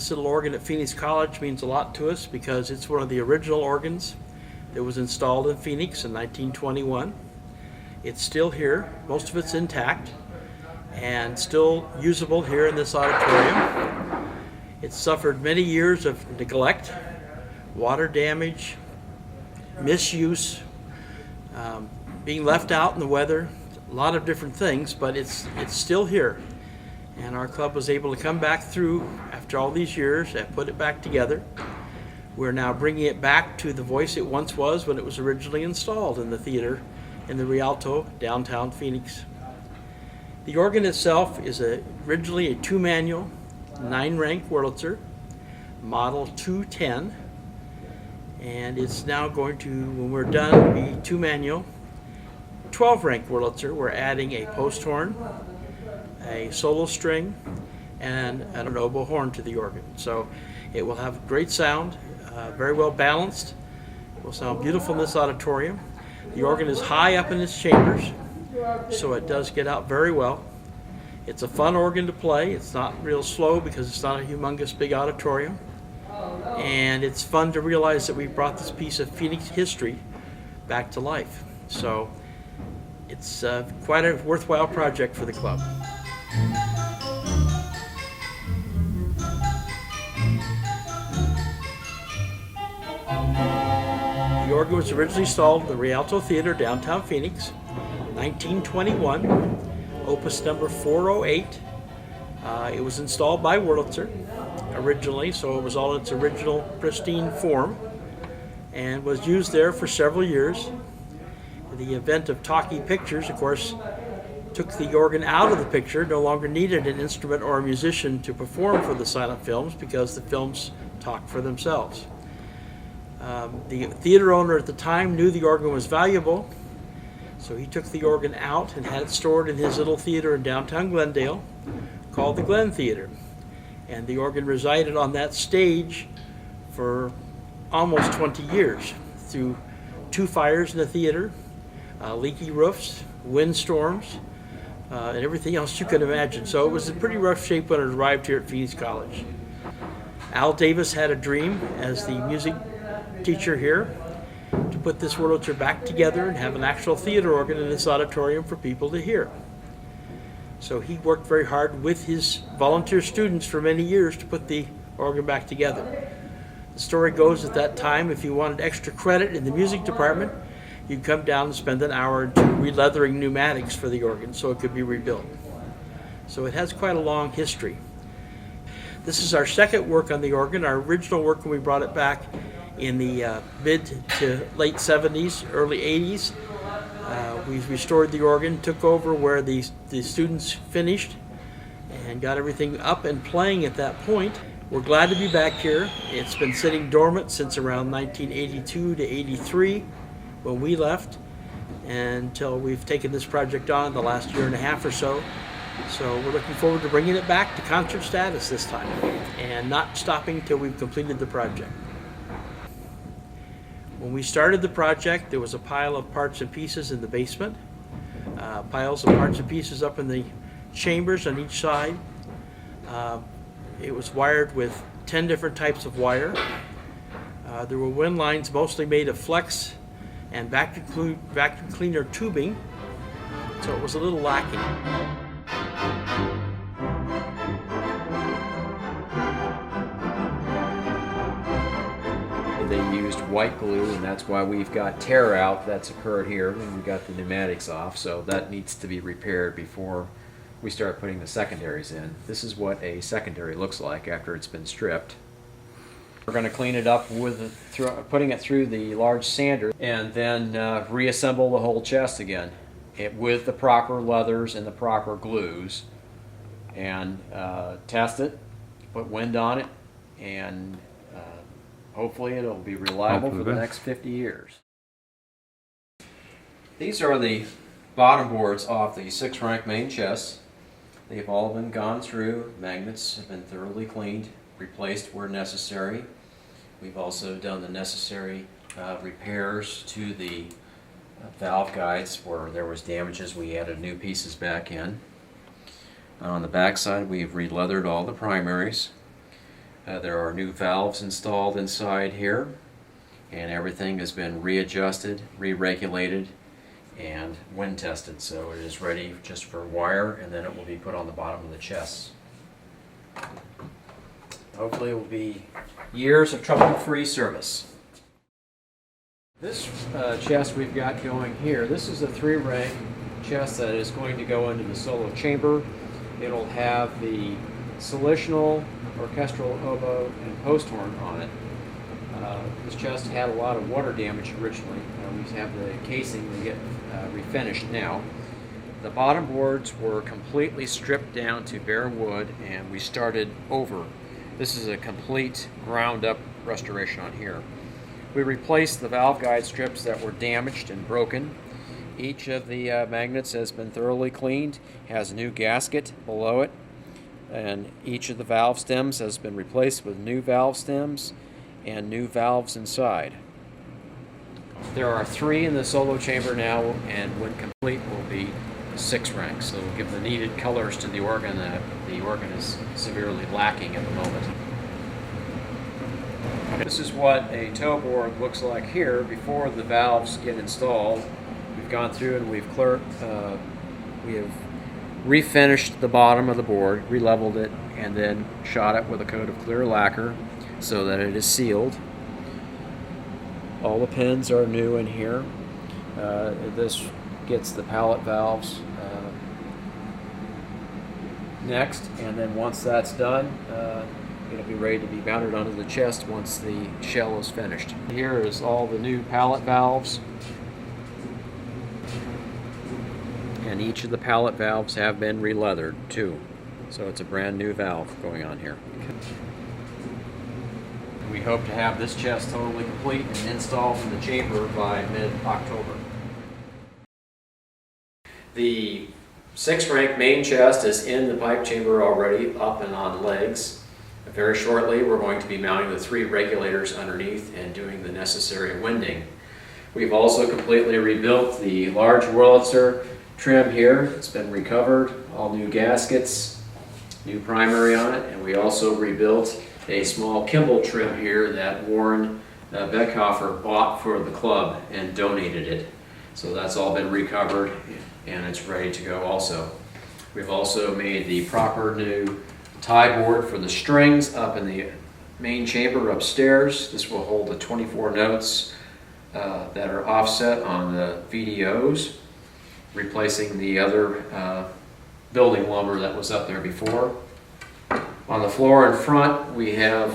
This little organ at Phoenix College means a lot to us because it's one of the original organs that was installed in Phoenix in 1921. It's still here, most of it's intact, and still usable here in this auditorium. It's suffered many years of neglect, water damage, misuse, being left out in the weather, a lot of different things, but it's still here. And our club was able to come back through after all these years and put it back together. We're now bringing it back to the voice it once was when it was originally installed in the theater in the Rialto, downtown Phoenix. The organ itself is originally a 2-manual, 9-rank Wurlitzer, model 210, and it's now going to, when we're done, be 2-manual, 12-rank Wurlitzer. We're adding a post horn, a solo string, and an oboe horn to the organ. So it will have great sound, very well balanced. It will sound beautiful in this auditorium. The organ is high up in its chambers, so it does get out very well. It's a fun organ to play. It's not real slow because it's not a humongous big auditorium. And it's fun to realize that we brought this piece of Phoenix history back to life. So it's quite a worthwhile project for the club. The organ was originally installed in the Rialto Theater, downtown Phoenix, 1921, opus number 408. It was installed by Wurlitzer originally, so it was all in its original pristine form and was used there for several years. The event of talkie pictures, of course, took the organ out of the picture, no longer needed an instrument or a musician to perform for the silent films because the films talk for themselves. The theater owner at the time knew the organ was valuable, so he took the organ out and had it stored in his little theater in downtown Glendale called the Glen Theater. And the organ resided on that stage for almost 20 years through 2 fires in the theater, leaky roofs, windstorms, and everything else you can imagine. So it was in pretty rough shape when it arrived here at Phoenix College. Al Davis had a dream as the music teacher here to put this Wurlitzer back together and have an actual theater organ in this auditorium for people to hear. So he worked very hard with his volunteer students for many years to put the organ back together. The story goes at that time, if you wanted extra credit in the music department, you'd come down and spend an hour or 2 re-leathering pneumatics for the organ so it could be rebuilt. So it has quite a long history. This is our second work on the organ. Our original work when we brought it back in the mid to late 70s, early 80s. We restored the organ, took over where the students finished, and got everything up and playing at that point. We're glad to be back here. It's been sitting dormant since around 1982 to 83 when we left, until we've taken this project on the last year and a half or so. So we're looking forward to bringing it back to concert status this time and not stopping till we've completed the project. When we started the project, there was a pile of parts and pieces in the basement, piles of parts and pieces up in the chambers on each side. It was wired with 10 different types of wire. There were wind lines mostly made of flex and vacuum cleaner tubing, so it was a little lacking. They used white glue, and that's why we've got tear out that's occurred here, and we got the pneumatics off, so that needs to be repaired before we start putting the secondaries in. This is what a secondary looks like after it's been stripped. We're going to clean it up with putting it through the large sander, and then reassemble the whole chest again with the proper leathers and the proper glues, and test it, put wind on it, and hopefully it'll be reliable for the next 50 years. These are the bottom boards off the 6-rank main chest. They've all been gone through. Magnets have been thoroughly cleaned, replaced where necessary. We've also done the necessary repairs to the valve guides where there was damages. We added new pieces back in. On the back side, we've re-leathered all the primaries. There are new valves installed inside here, and everything has been readjusted, re-regulated, and wind tested, so it is ready just for wire, and then it will be put on the bottom of the chests. Hopefully it will be years of trouble-free service. This chest we've got going here, this is a 3-rank chest that is going to go into the solo chamber. It'll have the solitional, orchestral, oboe, and post horn on it. This chest had a lot of water damage originally. We have the casing to get refinished now. The bottom boards were completely stripped down to bare wood, and we started over. This is a complete ground up restoration on here. We replaced the valve guide strips that were damaged and broken. Each of the magnets has been thoroughly cleaned, has a new gasket below it, and each of the valve stems has been replaced with new valve stems and new valves inside. There are 3 in the solo chamber now, and when complete will be 6 ranks, so we'll give the needed colors to the organ that the organ is severely lacking at the moment. This is what a toe board looks like here before the valves get installed. We've gone through and we have refinished the bottom of the board, re-leveled it, and then shot it with a coat of clear lacquer so that it is sealed. All the pins are new in here. This gets the pallet valves next, and then once that's done, it'll be ready to be mounted onto the chest once the shell is finished. Here is all the new pallet valves, and each of the pallet valves have been re-leathered too, so it's a brand new valve going on here. We hope to have this chest totally complete and installed in the chamber by mid-October. The 6-rank main chest is in the pipe chamber already, up and on legs. Very shortly we're going to be mounting the 3 regulators underneath and doing the necessary winding. We've also completely rebuilt the large Wurlitzer trim here. It's been recovered, all new gaskets, new primary on it, and we also rebuilt a small Kimball trim here that Warren Beckhofer bought for the club and donated it. So that's all been recovered and it's ready to go also. We've also made the proper new tie board for the strings up in the main chamber upstairs. This will hold the 24 notes that are offset on the VDOs, replacing the other building lumber that was up there before. On the floor in front, we have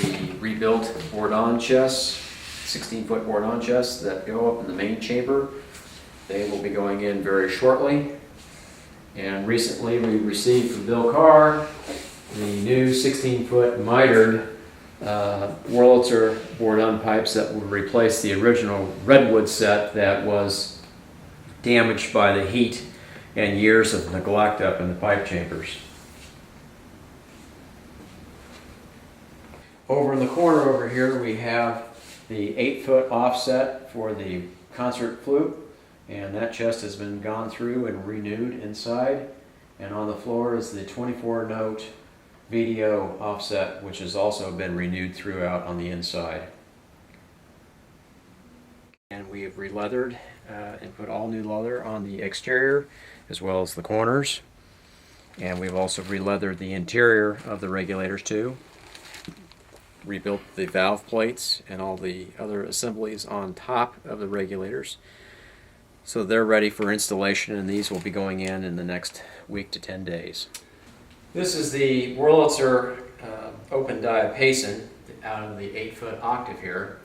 the rebuilt board-on chests, 16-foot board-on chests that go up in the main chamber. They will be going in very shortly. And recently we received from Bill Carr the new 16-foot mitered Wurlitzer board-on pipes that will replace the original redwood set that was damaged by the heat and years of neglect up in the pipe chambers. Over in the corner over here we have the 8-foot offset for the concert flute, and that chest has been gone through and renewed inside. And on the floor is the 24-note VDO offset, which has also been renewed throughout on the inside. And we have re-leathered and put all new leather on the exterior as well as the corners. And we've also re-leathered the interior of the regulators too. Rebuilt the valve plates and all the other assemblies on top of the regulators. So they're ready for installation, and these will be going in the next week to 10 days. This is the Wurlitzer open diapason out of the 8-foot octave here.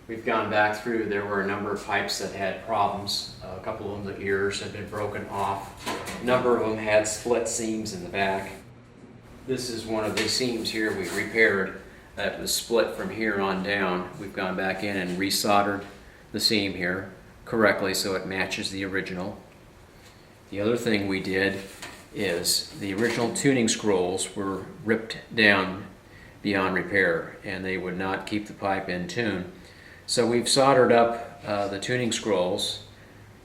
We've gone back through, there were a number of pipes that had problems. A couple of them, the ears had been broken off. A number of them had split seams in the back. This is one of the seams here we repaired that was split from here on down. We've gone back in and resoldered the seam here correctly so it matches the original. The other thing we did is the original tuning scrolls were ripped down beyond repair and they would not keep the pipe in tune. So we've soldered up the tuning scrolls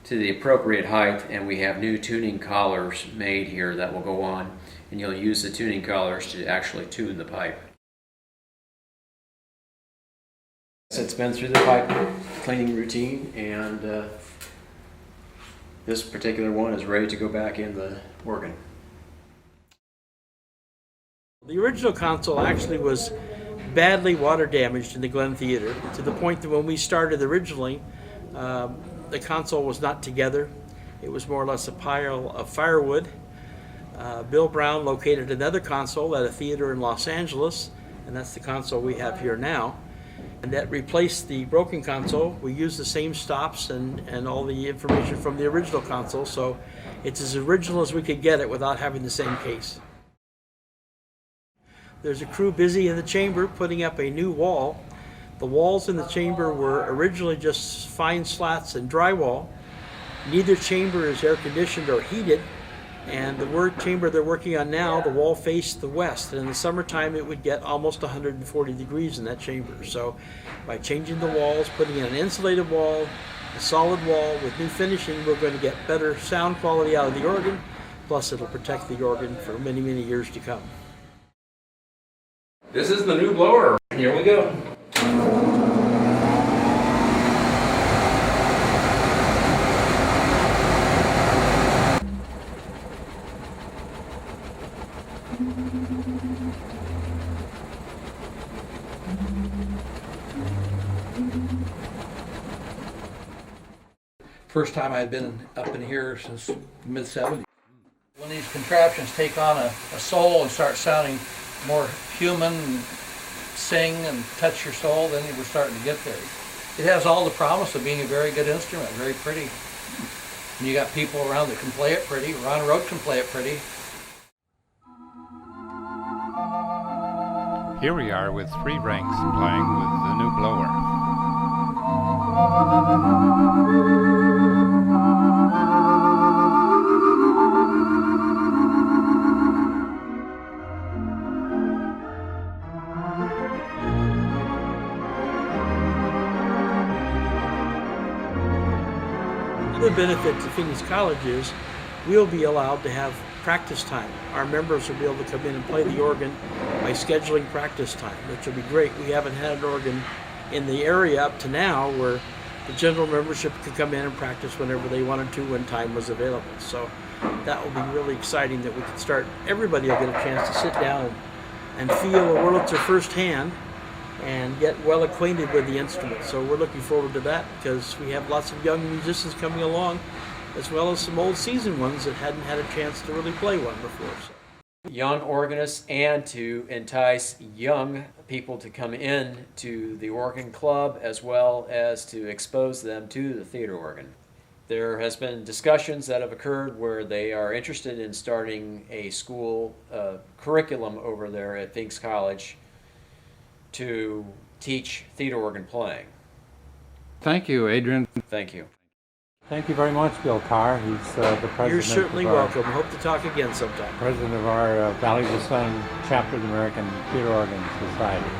to the appropriate height, and we have new tuning collars made here that will go on, and you'll use the tuning collars to actually tune the pipe. It's been through the pipe cleaning routine, and this particular one is ready to go back in the organ. The original console actually was badly water damaged in the Glen Theater, to the point that when we started originally, the console was not together. It was more or less a pile of firewood. Bill Brown located another console at a theater in Los Angeles, and that's the console we have here now. And that replaced the broken console. We used the same stops and all the information from the original console, so it's as original as we could get it without having the same case. There's a crew busy in the chamber putting up a new wall. The walls in the chamber were originally just fine slats and drywall. Neither chamber is air conditioned or heated, and the work chamber they're working on now, the wall faced the west, and in the summertime it would get almost 140 degrees in that chamber. So by changing the walls, putting in an insulated wall, a solid wall with new finishing, we're going to get better sound quality out of the organ, plus it'll protect the organ for many, many years to come. This is the new blower. Here we go. First time I had been up in here since the mid-70s. When these contraptions take on a soul and start sounding more human, and sing and touch your soul, then we're starting to get there. It has all the promise of being a very good instrument, very pretty. And you got people around that can play it pretty. Ron Roach can play it pretty. Here we are with 3 ranks playing with the new blower. The benefit to Phoenix College is we'll be allowed to have practice time. Our members will be able to come in and play the organ by scheduling practice time, which will be great. We haven't had an organ in the area up to now where the general membership could come in and practice whenever they wanted to when time was available. So that will be really exciting that we can start, everybody will get a chance to sit down and feel a Wurlitzer firsthand and get well acquainted with the instrument. So we're looking forward to that because we have lots of young musicians coming along, as well as some old seasoned ones that hadn't had a chance to really play one before. So. Young organists, and to entice young people to come in to the organ club, as well as to expose them to the theater organ. There has been discussions that have occurred where they are interested in starting a school curriculum over there at Phoenix College to teach theater organ playing. Thank you, Adrian. Thank you. Thank you very much, Bill Carr. He's the president. You're certainly of our, welcome. Hope to talk again sometime. President of our Valley of the Sun chapter of the American Theater Organ Society.